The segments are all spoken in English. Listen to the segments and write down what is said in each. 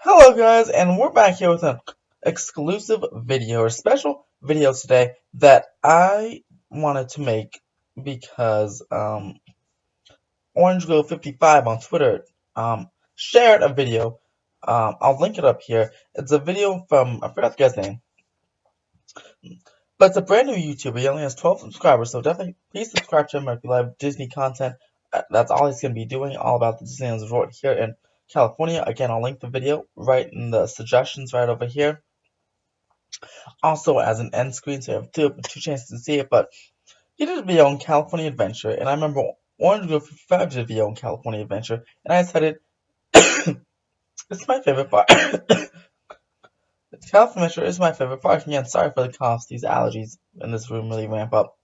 Hello guys, and we're back here with an exclusive video, or special video today that I wanted to make because OrangeGlow55 on Twitter shared a video. I'll link it up here. It's a video from, I forgot the guy's name, but it's a brand new YouTuber. He only has 12 subscribers, so definitely please subscribe to him if you love Disney content. That's all he's going to be doing, all about the Disneyland Resort here in California. Again, I'll link the video right in the suggestions right over here. Also as an end screen, so you have two chances to see it. But he did a video on California Adventure, and I remember Orange Grove 55 did a video on California Adventure, and I decided it's my favorite part. California Adventure is my favorite park. Again, sorry for the coughs. These allergies in this room really ramp up.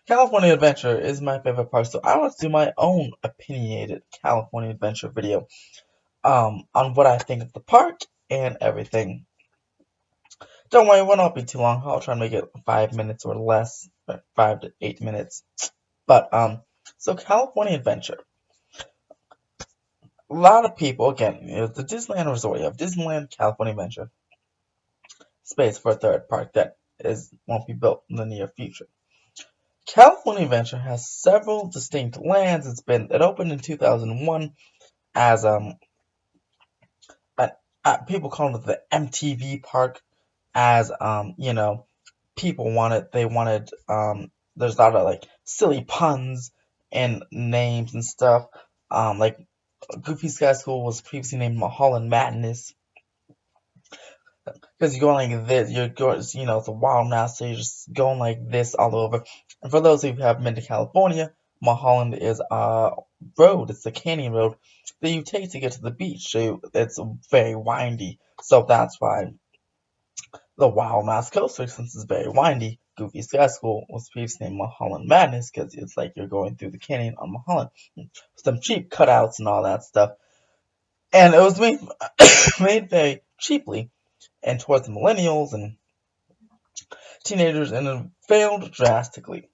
California Adventure is my favorite park, so I want to do my own opinionated California Adventure video on what I think of the park and everything. Don't worry, it will not be too long. I'll try to make it 5 minutes or less, 5 to 8 minutes. But so California Adventure. A lot of people, again, the Disneyland Resort. You have Disneyland, California Adventure. Space for a third park that won't be built in the near future. California Adventure has several distinct lands. It opened in 2001 as people call it the MTV park, as people wanted there's a lot of like silly puns and names and stuff. Like Goofy Sky School was previously named Mulholland Madness, because you're going like this, you're going, it's a wild mouse, so you're just going like this all over. And for those who have been to California, Mulholland is a road. It's a canyon road that you take to get to the beach. So it's very windy. So that's why the Wild Mouse Coaster, since it's very windy, Goofy Sky School was previously named Mulholland Madness, because it's like you're going through the canyon on Mulholland. Some cheap cutouts and all that stuff. And it was made, made very cheaply and towards the millennials and teenagers, and it failed drastically.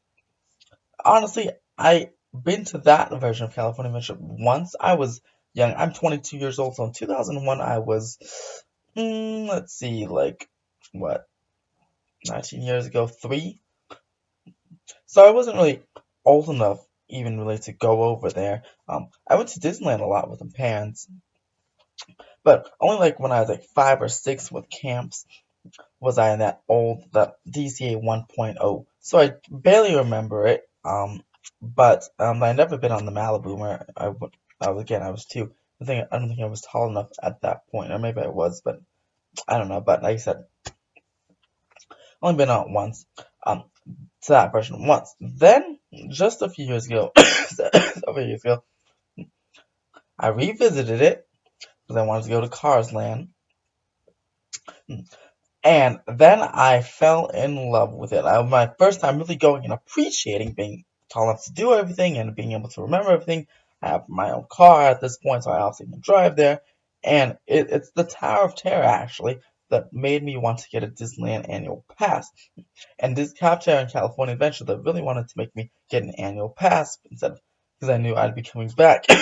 Honestly, I've been to that version of California Adventure once. I was young. I'm 22 years old, so in 2001 I was, let's see, like, what, 19 years ago, 3? So I wasn't really old enough even really to go over there. I went to Disneyland a lot with my parents, but only like when I was like 5 or 6 with camps was I in that DCA 1.0. So I barely remember it. But I'd never been on the Malibu where I was 2. I don't think I was tall enough at that point, or maybe I was, but I don't know. But like I said, only been on it once. To that version once. Then just a few years ago, I revisited it because I wanted to go to Cars Land. And then I fell in love with it. My first time really going and appreciating being tall enough to do everything and being able to remember everything. I have my own car at this point, so I also can drive there. And it's the Tower of Terror, actually, that made me want to get a Disneyland annual pass. And this Tower and California Adventure that really wanted to make me get an annual pass because I knew I'd be coming back. And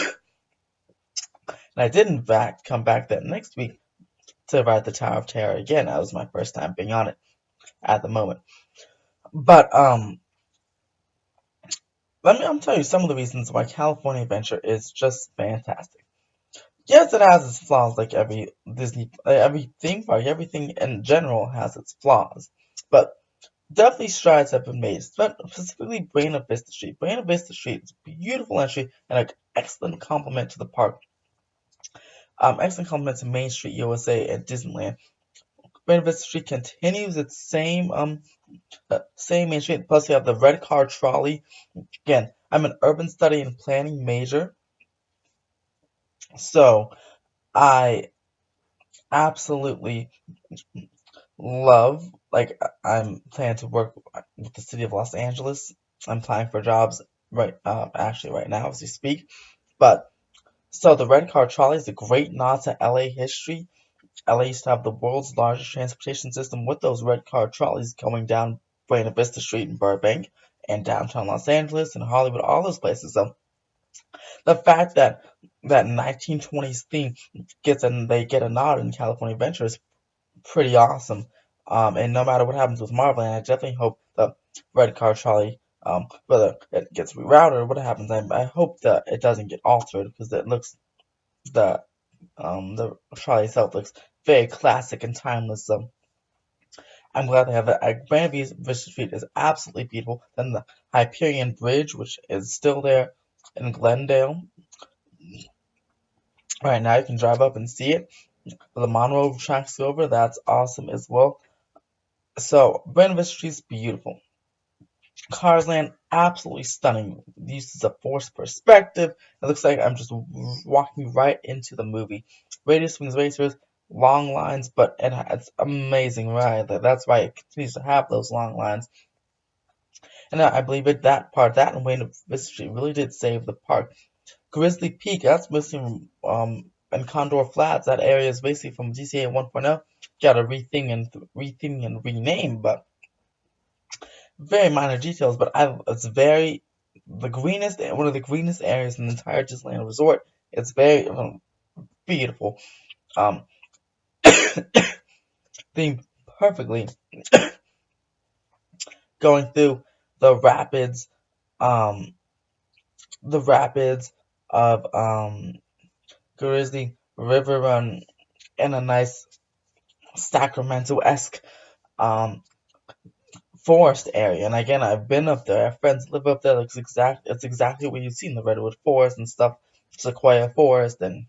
I did, in fact, come back that next week to ride the Tower of Terror again. That was my first time being on it at the moment. But I'm tell you some of the reasons why California Adventure is just fantastic. Yes, it has its flaws, like every every theme park, everything in general has its flaws. But definitely strides have been made, specifically Buena Vista Street. Buena Vista Street is a beautiful entry and an excellent compliment to the park. Excellent compliment to Main Street USA and Disneyland. Buena Vista Street continues its same Main Street. Plus, you have the red car trolley. Again, I'm an urban study and planning major, so I absolutely love. Like, I'm planning to work with the city of Los Angeles. I'm applying for jobs actually right now as we speak. But so the red car trolley is a great nod to LA history. LA used to have the world's largest transportation system with those red car trolleys going down Buena Vista Street in Burbank and downtown Los Angeles and Hollywood, all those places. So the fact that that 1920s theme they get a nod in California Adventure is pretty awesome. And no matter what happens with Marvel, and I definitely hope the red car trolley, whether it gets rerouted or what happens, I hope that it doesn't get altered because it looks the trolley itself looks very classic and timeless. So I'm glad they have that. Grand Vista Street is absolutely beautiful. Then the Hyperion Bridge, which is still there in Glendale. Right now, you can drive up and see it. The Monroe tracks over. That's awesome as well. So, Grand Vista Street is beautiful. Cars Land, absolutely stunning. The uses of forced perspective. It looks like I'm just walking right into the movie. Radius swings racers, long lines, but it's amazing ride. That's why it continues to have those long lines. And I believe that and Wayne Vista Street really did save the park. Grizzly Peak, that's missing and Condor Flats. That area is basically from DCA 1.0. Got to retheme and rename, but very minor details, but it's the greenest, one of the greenest areas in the entire Disneyland Resort. It's very beautiful, um, themed perfectly, going through the rapids, um, the rapids of Grizzly River Run in a nice Sacramento-esque um, forest area. And again, I've been up there. I have friends live up there. It's exactly what you see in the Redwood Forest and stuff, Sequoia Forest, and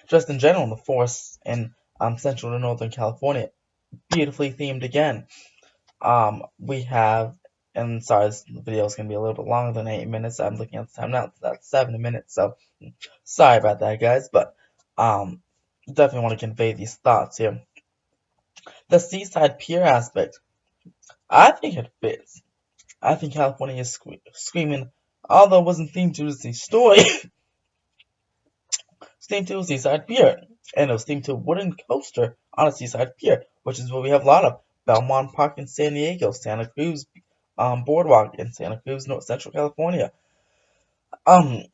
just in general, the forests in central to northern California. Beautifully themed again. We have, and sorry, this video is going to be a little bit longer than 8 minutes. I'm looking at the time now. That's 7 minutes, so sorry about that, guys. But definitely want to convey these thoughts here. The seaside pier aspect. I think it fits. I think California is screaming, although it wasn't themed to the story, it's themed to a seaside pier. And it was themed to a wooden coaster on a seaside pier, which is what we have a lot of. Belmont Park in San Diego, Santa Cruz Boardwalk in Santa Cruz, North Central California. I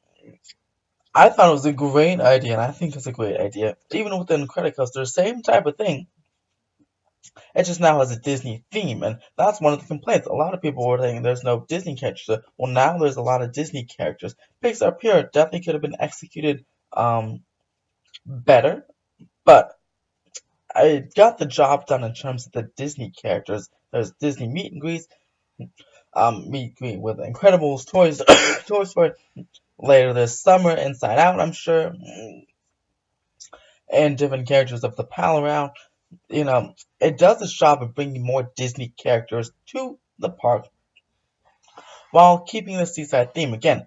thought it was a great idea, and I think it's a great idea. Even within credit coaster, same type of thing. It just now has a Disney theme, and that's one of the complaints. A lot of people were saying there's no Disney characters. Well, now there's a lot of Disney characters. Pixar Pier definitely could have been executed better, but I got the job done in terms of the Disney characters. There's Disney meet and greets, meet and greet with Incredibles, Toys, Toy Story. Later this summer, Inside Out, I'm sure, and different characters of the Pal Around. It does its job of bringing more Disney characters to the park while keeping the seaside theme. Again,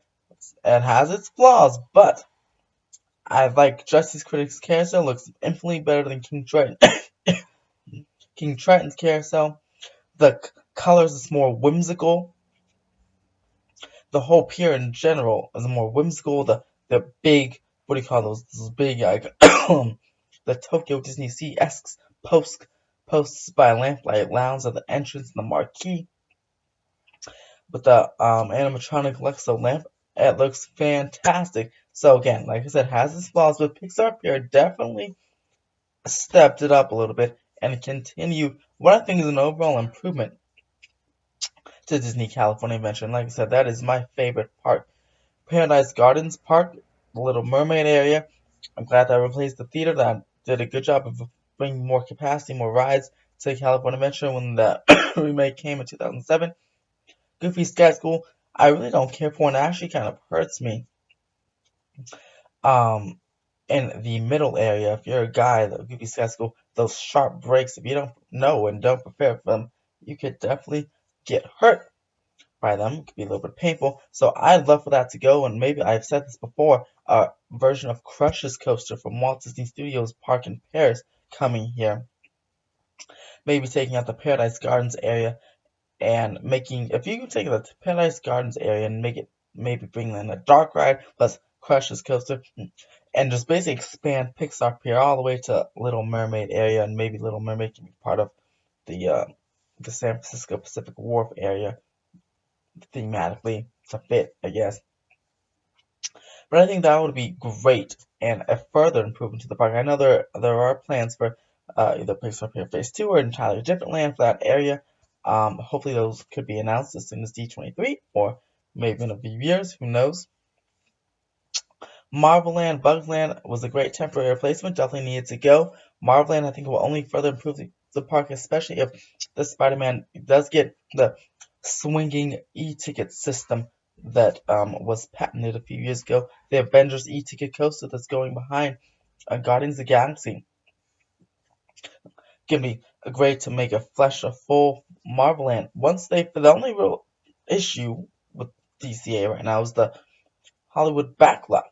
it has its flaws, but I like Justice Critics Carousel. Looks infinitely better than King Triton. King Triton's Carousel. The colors is more whimsical. The whole pier in general is more whimsical. The big, what do you call those big like the Tokyo Disney Sea-esque posts by lamplight lounge at the entrance and the marquee. With the animatronic Lexo lamp, it looks fantastic. So again, like I said, has its flaws, but Pixar Pier definitely stepped it up a little bit and continued what I think is an overall improvement to Disney California Adventure. And like I said, that is my favorite park. Paradise Gardens Park, the Little Mermaid area. I'm glad that replaced the theater. That did a good job of bringing more capacity, more rides to California Adventure when the remake came in 2007. Goofy Sky School, I really don't care for, and it actually kind of hurts me. In the middle area, if you're a guy, the Goofy Sky School, those sharp breaks, if you don't know and don't prepare for them, you could definitely get hurt by them. It could be a little bit painful. So I'd love for that to go, and maybe I've said this before, a version of Crush's Coaster from Walt Disney Studios Park in Paris coming here. Maybe taking out the Paradise Gardens area and if you could take the Paradise Gardens area and maybe bring in a dark ride plus Crush's Coaster and just basically expand Pixar Pier all the way to Little Mermaid area, and maybe Little Mermaid can be part of the San Francisco Pacific Wharf area thematically to fit, I guess. But I think that would be great and a further improvement to the park. I know there are plans for either Pixar Pier Phase 2 or an entirely different land for that area. Hopefully those could be announced as soon as D23 or maybe in a few years, who knows. Marvel Land, Bugs Land was a great temporary replacement, definitely needed to go. Marvel Land, I think, will only further improve the park, especially if the Spider-Man does get the swinging e-ticket system that was patented a few years ago. The Avengers e-ticket coaster that's going behind Guardians of the Galaxy can be great to make a full Marvel Land. The only real issue with DCA right now is the Hollywood backlot.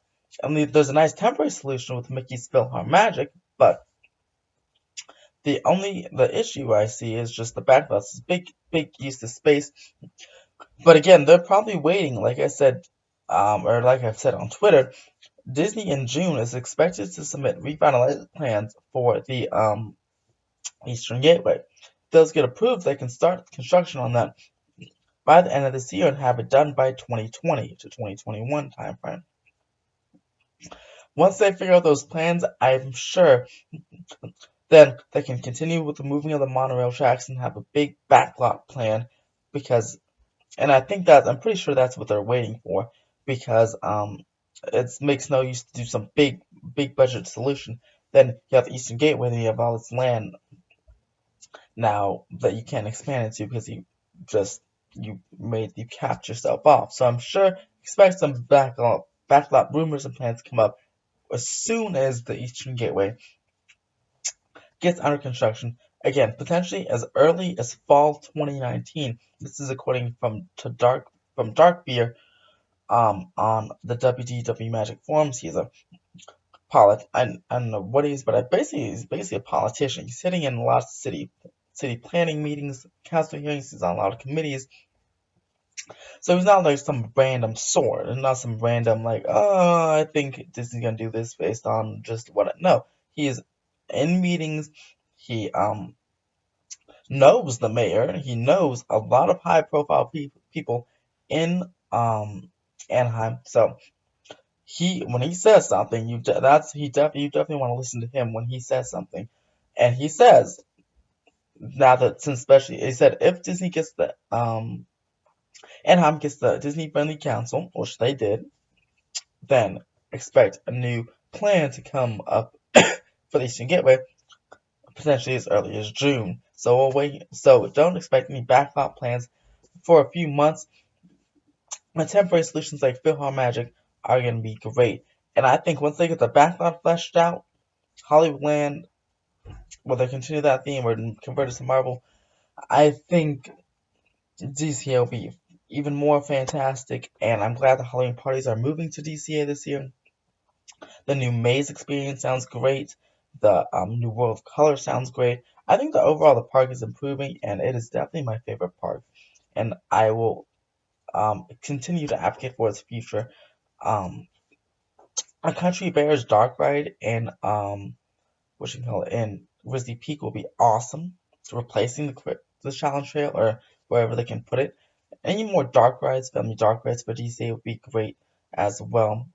I mean, there's a nice temporary solution with Mickey's PhilharMagic, but the issue I see is just the backlot. It's big use of space. But again, they're probably waiting, like I said, or like I've said on Twitter. Disney in June is expected to submit refinalized plans for the Eastern Gateway. If those get approved, they can start construction on that by the end of this year and have it done by 2020 to 2021 timeframe. Once they figure out those plans, I'm sure then they can continue with the moving of the monorail tracks and have a big backlot plan because, and I'm pretty sure that's what they're waiting for because it makes no use to do some big budget solution. Then you have the Eastern Gateway, then you have all this land now that you can't expand into because you capped yourself off. So I'm sure expect some backlot rumors and plans to come up as soon as the Eastern Gateway gets under construction. Again, potentially as early as fall 2019. This is according from Dark Beer on the WDW Magic forums. He's a I don't know what he is, but he's basically a politician. He's sitting in lots of city planning meetings, council hearings. He's on a lot of committees. So he's not like some random sword, and not some random like, oh, I think Disney's gonna do this based on just what. No, he is in meetings. He knows the mayor. He knows a lot of high-profile people in Anaheim. So when he says something, you definitely want to listen to him when he says something. And he says he said if Disney gets the Anaheim gets the Disney Friendly Council, which they did, then expect a new plan to come up for the Eastern Gateway, potentially as early as June. So we'll wait. So don't expect any backlot plans for a few months. And temporary solutions like PhilharMagic are going to be great. And I think once they get the backlot fleshed out, Hollywoodland, whether they continue that theme or convert it to Marvel, I think DCA will be even more fantastic. And I'm glad the Halloween parties are moving to DCA this year. The new maze experience sounds great. The new World of Color sounds great. I think the park is improving, and it is definitely my favorite park. And I will continue to advocate for its future. A Country Bears dark ride in in Grizzly Peak will be awesome. It's replacing the Challenge Trail or wherever they can put it. Any more family dark rides for DCA would be great as well.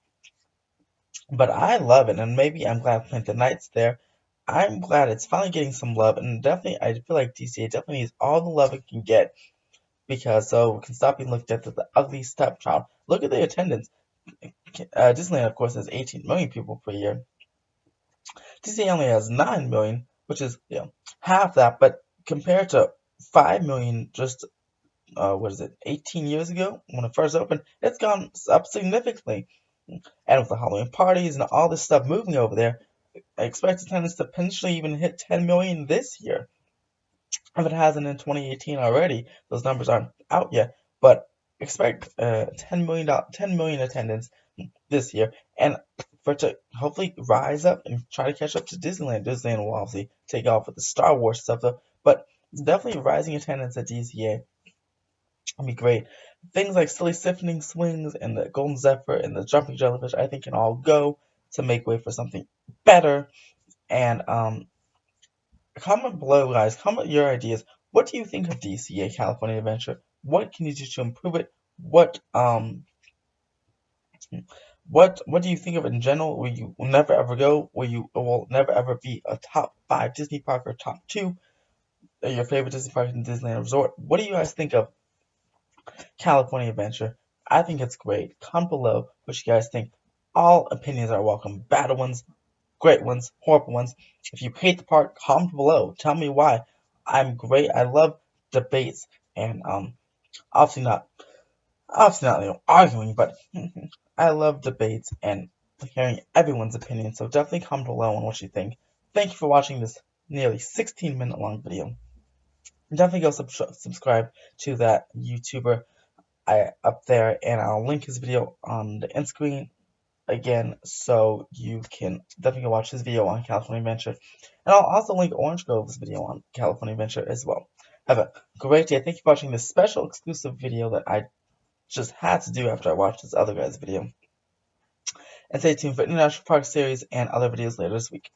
But I love it, and maybe I'm glad Clinton Knight's there. I'm glad it's finally getting some love, and definitely I feel like DCA definitely needs all the love it can get because so it can stop being looked at as the ugly stepchild. Look at the attendance. Disneyland, of course, has 18 million people per year. Disney only has 9 million, which is half that, but compared to 5 million just 18 years ago when it first opened, it's gone up significantly. And with the Halloween parties and all this stuff moving over there, I expect attendance to potentially even hit 10 million this year. If it hasn't in 2018 already, those numbers aren't out yet, but expect 10 million attendance this year, and for it to hopefully rise up and try to catch up to Disneyland. Disneyland will obviously take off with the Star Wars stuff, though, but definitely rising attendance at DCA would be great. Things like Silly Siphoning Swings and the Golden Zephyr and the Jumping Jellyfish, I think, can all go to make way for something better. And comment below, guys. Comment your ideas. What do you think of DCA California Adventure? What can you do to improve it? What do you think of it in general? Will you never ever go? Will you will never ever be a top 5 Disney park or top 2 your favorite Disney park in Disneyland Resort? What do you guys think of California Adventure? I think it's great. Comment below what you guys think. All opinions are welcome. Bad ones, great ones, horrible ones. If you hate the park, comment below. Tell me why. I'm great. I love debates and obviously not arguing, but I love debates and hearing everyone's opinion. So definitely comment below on what you think. Thank you for watching this nearly 16-minute long video. Definitely go subscribe to that YouTuber up there, and I'll link his video on the end screen again, so you can definitely go watch his video on California Adventure. And I'll also link Orange Grove's video on California Adventure as well. Have a great day. Thank you for watching this special exclusive video that I just had to do after I watched this other guy's video. And stay tuned for International Park Series and other videos later this week.